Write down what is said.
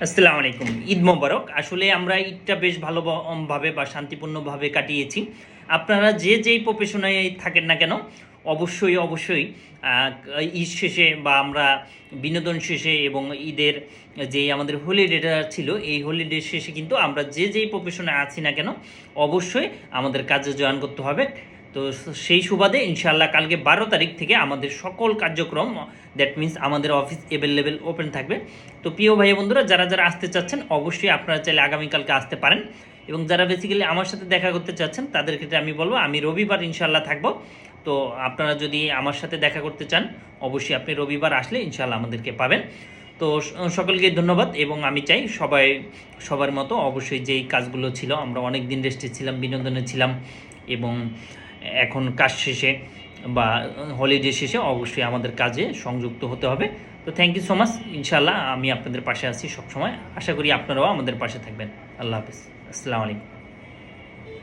আসসালামু আলাইকুম। ঈদ মোবারক। আসলে আমরা ঈদটা বেশ ভালোভাবে বা শান্তিপূর্ণভাবে কাটিয়েছি। আপনারা যে যেই প্রফেশনে থাকেন না কেন, অবশ্যই ঈদ শেষে বা আমরা বিনোদন শেষে এবং ঈদের যে আমাদের হলিডেটা ছিল, এই হলিডে শেষে কিন্তু আমরা যে যেই প্রফেশনে আছি না কেন, অবশ্যই আমাদের কাজে জয়েন করতে হবে। তো সেই সুবাদে ইনশাআল্লাহ কালকে 12 তারিখ থেকে আমাদের সকল কার্যক্রম, দ্যাট মিন্স আমাদের অফিস অ্যাভেলেবেল ওপেন থাকবে। তো প্রিয় ভাই বন্ধুরা, যারা যারা আসতে চাচ্ছেন অবশ্যই আপনারা চাইলে আগামীকালকে আসতে পারেন। এবং যারা বেসিক্যালি আমার সাথে দেখা করতে চাচ্ছেন তাদের ক্ষেত্রে আমি বলবো আমি রবিবার ইনশাল্লাহ থাকবো। তো আপনারা যদি আমার সাথে দেখা করতে চান অবশ্যই আপনি রবিবার আসলে ইনশাল্লাহ আমাদেরকে পাবেন। তো সকলকে ধন্যবাদ। এবং আমি চাই সবার মতো অবশ্যই যেই কাজগুলো ছিল, আমরা অনেক দিন রেস্টে ছিলাম, বিনোদনে ছিলাম, এবং এখন কাজ শেষে বা হলিডে শেষে অবশ্যই আমাদের কাজে সংযুক্ত হতে হবে। তো থ্যাংক ইউ সো মাচ। ইনশাআল্লাহ আমি আপনাদের পাশে আছি সবসময়। আশা করি আপনারাও আমাদের পাশে থাকবেন। আল্লাহ হাফিজ। আসসালামু আলাইকুম।